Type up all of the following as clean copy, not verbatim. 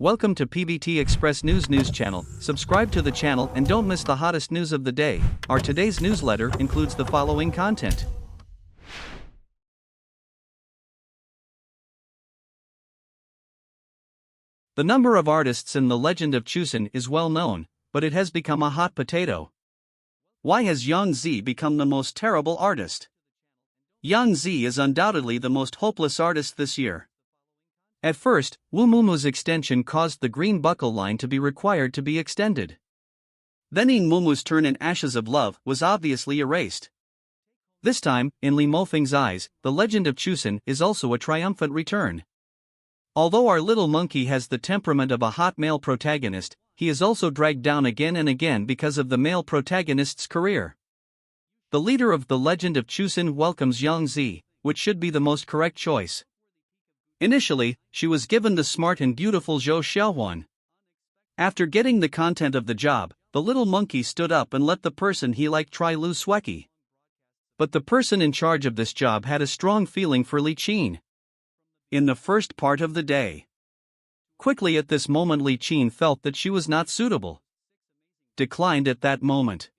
Welcome to pvtexpressnews news channel. Subscribe to the channel and don't miss the hottest news of the day. Our today's newsletter includes the following content. The number of artists in the legend of Chusen is well known, but it has become a hot potato. Why has Yangzi become the most terrible artist? Yangzi is undoubtedly the most hopeless artist this year. At first, Wu Mumu's extension caused the green buckle line to be required to be extended. Then In Mumu's turn in Ashes of Love was obviously erased. This time, in Li Mofeng's eyes, the legend of Chusen is also a triumphant return. Although our little monkey has the temperament of a hot male protagonist, he is also dragged down again and again because of the male protagonist's career. The leader of the legend of Chusen welcomes Yangzi, which should be the most correct choice. Initially, she was given the smart and beautiful Zhou Xiao. After getting the content of the job, the little monkey stood up and let the person he liked try Lu Sueki. But the person in charge of this job had a strong feeling for Li Qin. In the first part of the day. Quickly at this moment Li Qin felt that she was not suitable. Declined at that moment.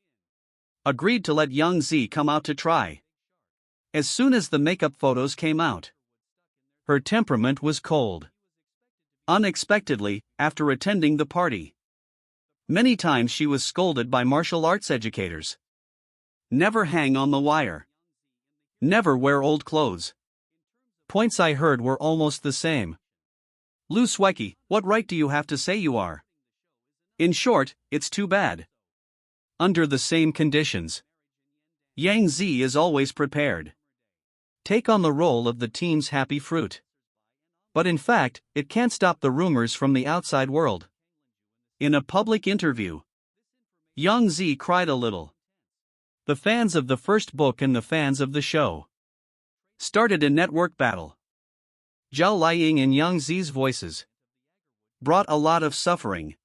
Agreed to let Yangzi come out to try. As soon as the makeup photos came out, her temperament was cold. Unexpectedly, after attending the party, many times she was scolded by martial arts educators. Never hang on the wire. Never wear old clothes. Points I heard were almost the same. Lu Sueki, what right do you have to say you are? In short, it's too bad. Under the same conditions, Yangzi is always prepared. Take on the role of the team's happy fruit. But in fact, it can't stop the rumors from the outside world. In a public interview, Yangzi cried a little. The fans of the first book and the fans of the show started a network battle. Zhao Liying and Yangzi's voices brought a lot of suffering.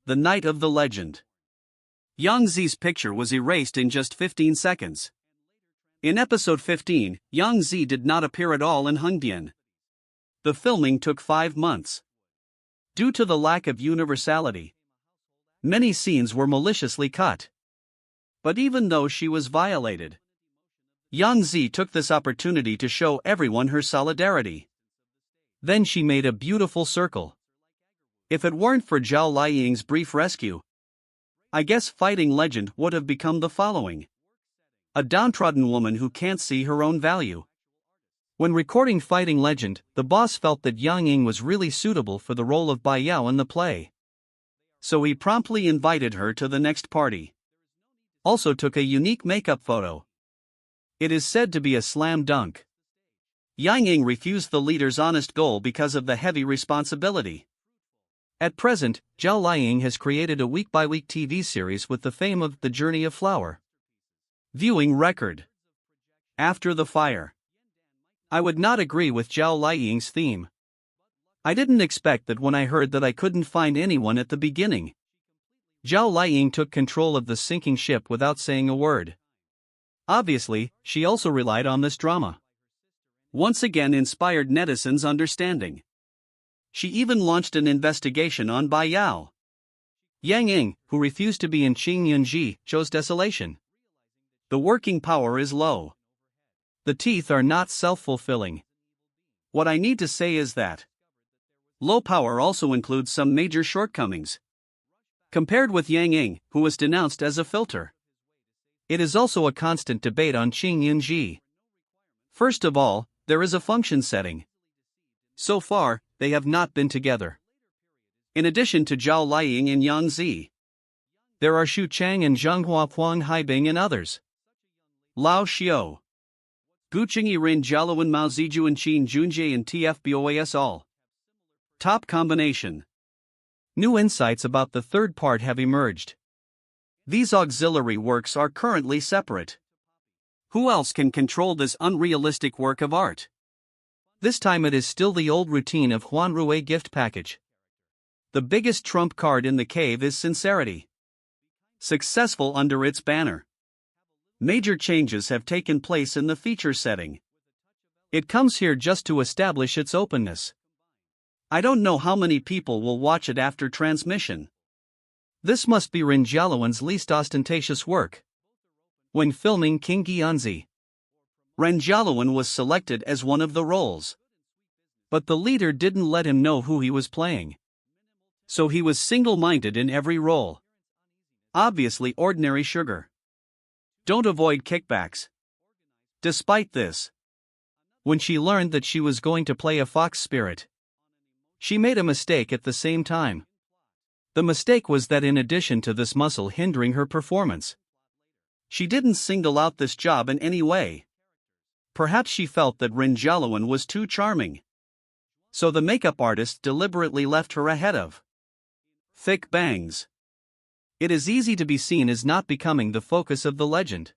The night of the legend. Yangzi's picture was erased in just 15 seconds. In episode 15, Yangzi did not appear at all in Hengdian. The filming took 5 months. Due to the lack of universality, many scenes were maliciously cut. But even though she was violated, Yangzi took this opportunity to show everyone her solidarity. Then she made a beautiful circle. If it weren't for Zhao Liying's brief rescue, I guess Fighting Legend would have become the following. A downtrodden woman who can't see her own value. When recording Fighting Legend, the boss felt that Yang Ying was really suitable for the role of Bai Yao in the play. So he promptly invited her to the next party. Also took a unique makeup photo. It is said to be a slam dunk. Yang Ying refused the leader's honest goal because of the heavy responsibility. At present, Zhao Liying has created a week-by-week TV series with the fame of The Journey of Flower. Viewing record. After the fire. I would not agree with Zhao Liying's theme. I didn't expect that when I heard that I couldn't find anyone at the beginning. Zhao Liying took control of the sinking ship without saying a word. Obviously, she also relied on this drama. Once again inspired netizens' understanding. She even launched an investigation on Bai Yao. Yang Ying, who refused to be in Qing Yunji, chose desolation. The working power is low. The teeth are not self-fulfilling. What I need to say is that low power also includes some major shortcomings. Compared with Yang Ying, who was denounced as a filter. It is also a constant debate on Qing Yunji. First of all, there is a function setting. So far, they have not been together. In addition to Zhao Liying and Yangzi, there are Xu Chang and Zhenghua Huang Haibing and others. Lao Xiao, Guqing Rin Jialuan Mao Ziju and Qin Junjie and TFBOAS all. Top combination. New insights about the third part have emerged. These auxiliary works are currently separate. Who else can control this unrealistic work of art? This time it is still the old routine of Huan Rue gift package. The biggest trump card in the cave is sincerity. Successful under its banner. Major changes have taken place in the feature setting. It comes here just to establish its openness. I don't know how many people will watch it after transmission. This must be Ren Jialuan's least ostentatious work. When filming King Yangzi, Ren Jialuan was selected as one of the roles. But the leader didn't let him know who he was playing. So he was single-minded in every role. Obviously ordinary sugar. Don't avoid kickbacks. Despite this, when she learned that she was going to play a fox spirit, she made a mistake at the same time. The mistake was that in addition to this muscle hindering her performance, she didn't single out this job in any way. Perhaps she felt that Ren Jialuan was too charming. So the makeup artist deliberately left her ahead of thick bangs. It is easy to be seen as not becoming the focus of the legend.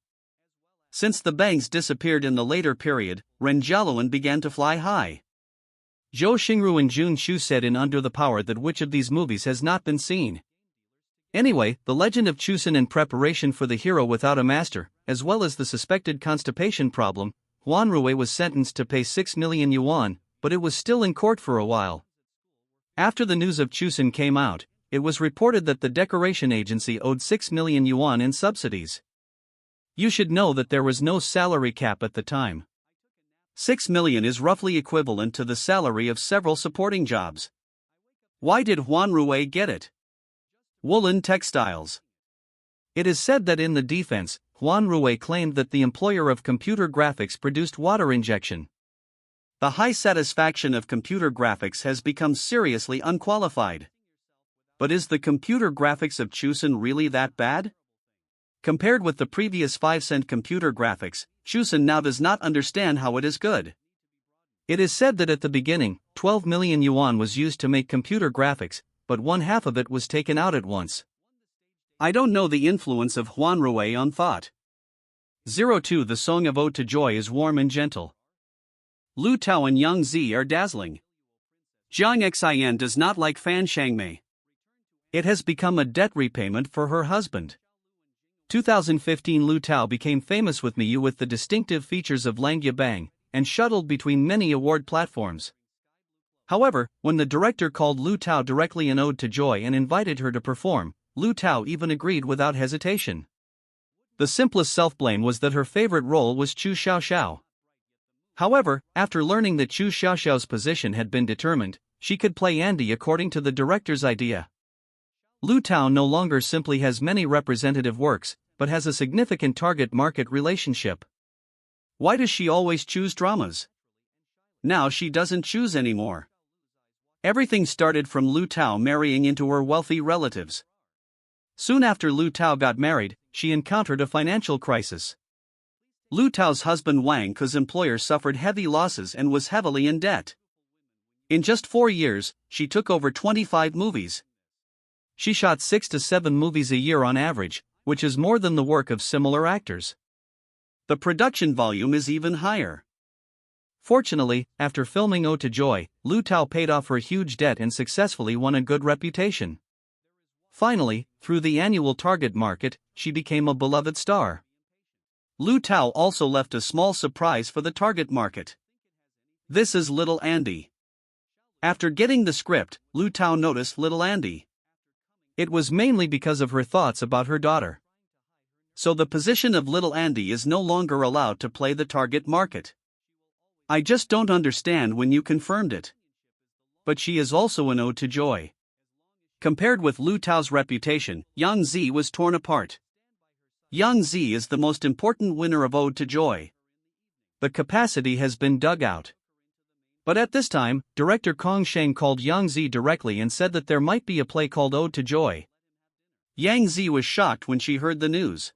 Since the bangs disappeared in the later period, Ren Jialuan began to fly high. Zhou Xingru and Jun Shu said in Under the Power that which of these movies has not been seen. Anyway, The Legend of Chusen in preparation for The Hero Without a Master, as well as the suspected constipation problem, Huan Rui was sentenced to pay 6 million yuan, but it was still in court for a while. After the news of Chusen came out, it was reported that the decoration agency owed 6 million yuan in subsidies. You should know that there was no salary cap at the time. 6 million is roughly equivalent to the salary of several supporting jobs. Why did Huan Rui get it? Woolen textiles. It is said that in the defense, Huan Rui claimed that the employer of computer graphics produced water injection. The high satisfaction of computer graphics has become seriously unqualified. But is the computer graphics of Chusen really that bad? Compared with the previous 5-cent computer graphics, Chusen now does not understand how it is good. It is said that at the beginning, 12 million yuan was used to make computer graphics, but one half of it was taken out at once. I don't know the influence of Huan Rui on thought. 02 The Song of Ode to Joy is warm and gentle. Lu Tao and Yangzi are dazzling. Jiang Xian does not like Fan Shangmei. It has become a debt repayment for her husband. 2015 Lu Tao became famous with Miyu with the distinctive features of Langya Bang, and shuttled between many award platforms. However, when the director called Lu Tao directly an ode to joy and invited her to perform, Lu Tao even agreed without hesitation. The simplest self-blame was that her favorite role was Chu Xiao. However, after learning that Chu Xiao's position had been determined, she could play Andy according to the director's idea. Lu Tao no longer simply has many representative works, but has a significant target market relationship. Why does she always choose dramas? Now she doesn't choose anymore. Everything started from Lu Tao marrying into her wealthy relatives. Soon after Lu Tao got married, she encountered a financial crisis. Lu Tao's husband Wang Ke's employer suffered heavy losses and was heavily in debt. In just 4 years, she took over 25 movies. She shot 6 to 7 movies a year on average, which is more than the work of similar actors. The production volume is even higher. Fortunately, after filming Ode to Joy, Lu Tao paid off her huge debt and successfully won a good reputation. Finally, through the annual target market, she became a beloved star. Lu Tao also left a small surprise for the target market. This is Little Andy. After getting the script, Lu Tao noticed Little Andy. It was mainly because of her thoughts about her daughter. So the position of Little Andy is no longer allowed to play the target market. I just don't understand when you confirmed it. But she is also an ode to joy. Compared with Lu Tao's reputation, Yangzi was torn apart. Yangzi is the most important winner of Ode to Joy. The capacity has been dug out. But at this time, director Kong Sheng called Yangzi directly and said that there might be a play called Ode to Joy. Yangzi was shocked when she heard the news.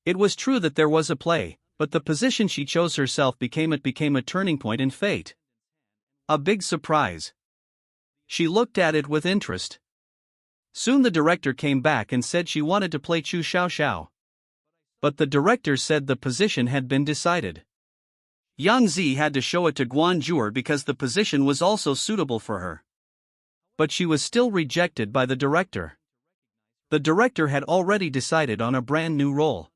It was true that there was a play, but the position she chose herself became a turning point in fate. A big surprise. She looked at it with interest. Soon the director came back and said she wanted to play Chu Xiao. But the director said the position had been decided. Yangzi had to show it to Guanjur because the position was also suitable for her. But she was still rejected by the director. The director had already decided on a brand new role.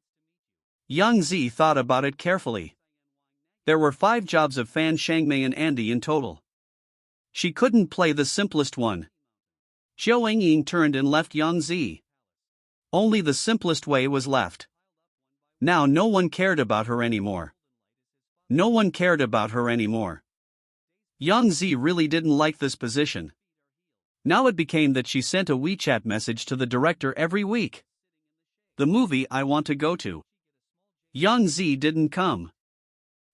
Yangzi thought about it carefully. There were 5 jobs of Fan Shangmei and Andy in total. She couldn't play the simplest one. Xiao Ying turned and left Yangzi. Only the simplest way was left. Now no one cared about her anymore. No one cared about her anymore. Yangzi really didn't like this position. Now it became that she sent a WeChat message to the director every week. The movie I want to go to. Yangzi didn't come.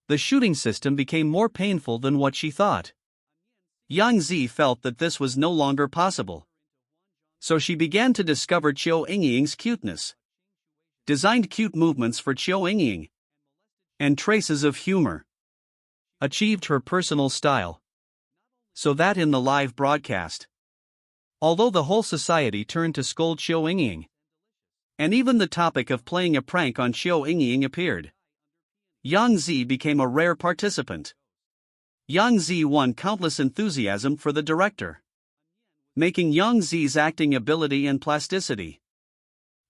The shooting system became more painful than what she thought. Yangzi felt that this was no longer possible. So she began to discover Xiao Yingying's cuteness. Designed cute movements for Xiao Yingying. And traces of humor. Achieved her personal style. So that in the live broadcast, although the whole society turned to scold Xiao Yingying, and even the topic of playing a prank on Xiao Yingying appeared, Yangzi became a rare participant. Yangzi won countless enthusiasm for the director, making Yangzi's acting ability and plasticity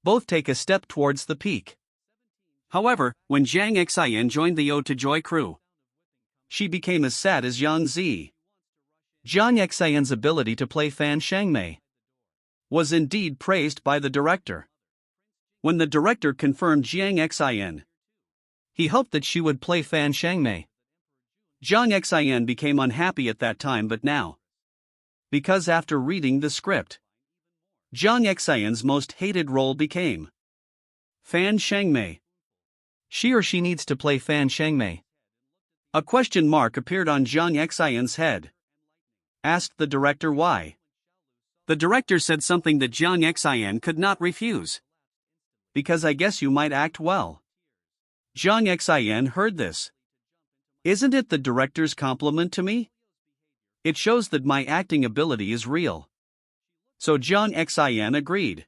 both take a step towards the peak. However, when Zhang Xian joined the Ode to Joy crew, she became as sad as Yangzi. Zhang Xian's ability to play Fan Shangmei was indeed praised by the director. When the director confirmed Zhang Xian, he hoped that she would play Fan Shangmei. Zhang Xian became unhappy at that time, but now, because after reading the script, Zhang Xian's most hated role became Fan Shangmei. She needs to play Fan Shangmei. A question mark appeared on Zhang Xian's head. Asked the director why. The director said something that Zhang Xian could not refuse. Because I guess you might act well. Zhang Xian heard this. Isn't it the director's compliment to me? It shows that my acting ability is real. So Zhang Xian agreed.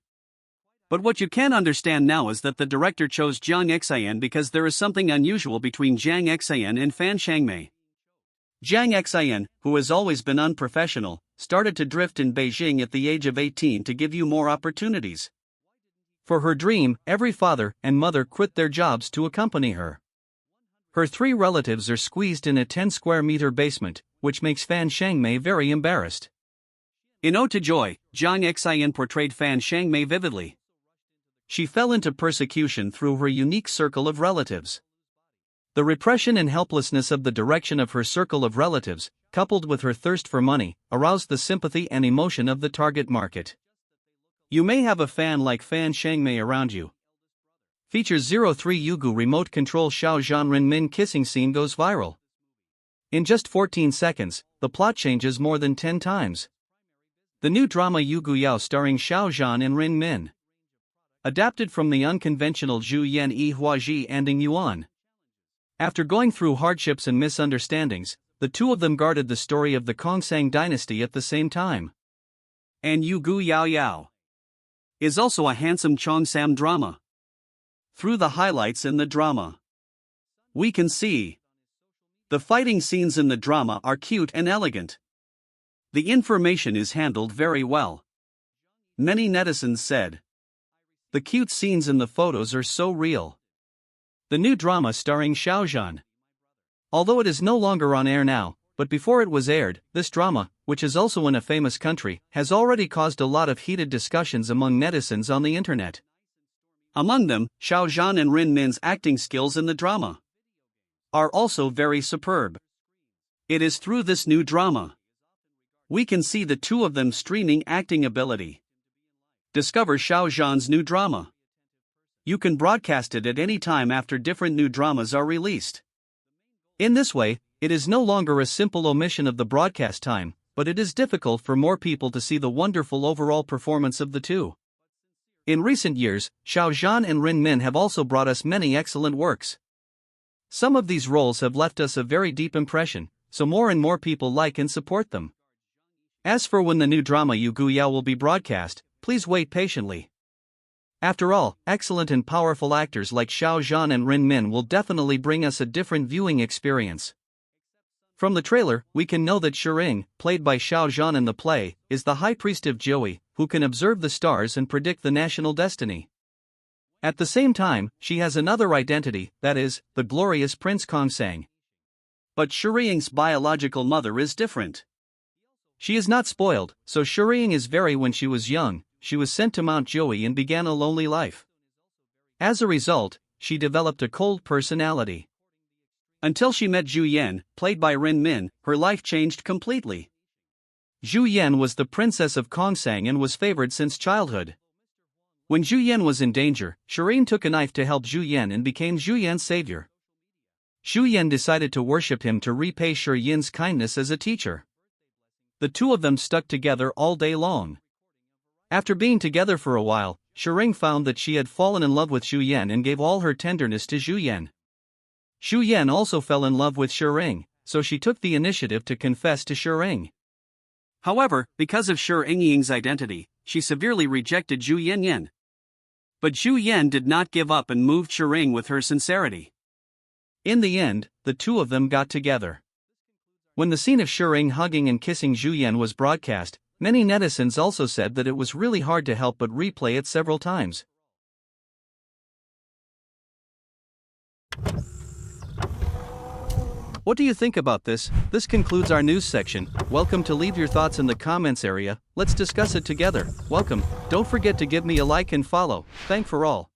But what you can't understand now is that the director chose Zhang Xian because there is something unusual between Zhang Xian and Fan Shangmei. Zhang Xian, who has always been unprofessional, started to drift in Beijing at the age of 18 to give you more opportunities. For her dream, every father and mother quit their jobs to accompany her. Her 3 relatives are squeezed in a 10-square-meter basement, which makes Fan Shangmei very embarrassed. In Ode to Joy, Zhang Xian portrayed Fan Shangmei vividly. She fell into persecution through her unique circle of relatives. The repression and helplessness of the direction of her circle of relatives, coupled with her thirst for money, aroused the sympathy and emotion of the target market. You may have a fan like Fan Shangmei around you. Features 03 Yugu remote control Xiao Zhan Ren Min kissing scene goes viral. In just 14 seconds, the plot changes more than 10 times. The new drama Yugu Yao starring Xiao Zhan and Ren Min. Adapted from the unconventional Zhu Yan Yi Huaji and Ing Yuan. After going through hardships and misunderstandings, the two of them guarded the story of the Kongsang dynasty at the same time. And Yugu Yao is also a handsome Cheongsam drama. Through the highlights in the drama, we can see the fighting scenes in the drama are cute and elegant. The information is handled very well. Many netizens said, the cute scenes in the photos are so real. The new drama starring Xiao Zhan. Although it is no longer on air now, but before it was aired, this drama, which is also in a famous country, has already caused a lot of heated discussions among netizens on the internet. Among them, Xiao Zhan and Ren Min's acting skills in the drama are also very superb. It is through this new drama we can see the two of them streaming acting ability. Discover Xiao Zhan's new drama. You can broadcast it at any time after different new dramas are released. In this way, it is no longer a simple omission of the broadcast time, but it is difficult for more people to see the wonderful overall performance of the two. In recent years, Xiao Zhan and Ren Min have also brought us many excellent works. Some of these roles have left us a very deep impression, so more and more people like and support them. As for when the new drama Yugu Yao will be broadcast, please wait patiently. After all, excellent and powerful actors like Xiao Zhan and Ren Min will definitely bring us a different viewing experience. From the trailer, we can know that Shering, played by Xiao Zhan in the play, is the high priest of Joey, who can observe the stars and predict the national destiny. At the same time, she has another identity, that is, the glorious Prince Kongsang. But Shering's biological mother is different. She is not spoiled, so Shireen is very when she was young, she was sent to Mount Joey and began a lonely life. As a result, she developed a cold personality. Until she met Zhu Yan, played by Rin Min, her life changed completely. Zhu Yan was the princess of Kongsang and was favored since childhood. When Zhu Yan was in danger, Shireen took a knife to help Zhu Yan and became Zhu Yan's savior. Zhu Yan decided to worship him to repay Shireen's kindness as a teacher. The two of them stuck together all day long. After being together for a while, Shireen found that she had fallen in love with Zhu Yan and gave all her tenderness to Zhu Yan. Zhu Yan also fell in love with Shireen, so she took the initiative to confess to Shireen. However, because of Shireen Ying's identity, she severely rejected Zhu Yan. But Zhu Yan did not give up and moved Shireen with her sincerity. In the end, the two of them got together. When the scene of Shireen hugging and kissing Zhu Yan was broadcast, many netizens also said that it was really hard to help but replay it several times. What do you think about this? This concludes our news section. Welcome to leave your thoughts in the comments area. Let's discuss it together. Welcome. Don't forget to give me a like and follow. Thank for all.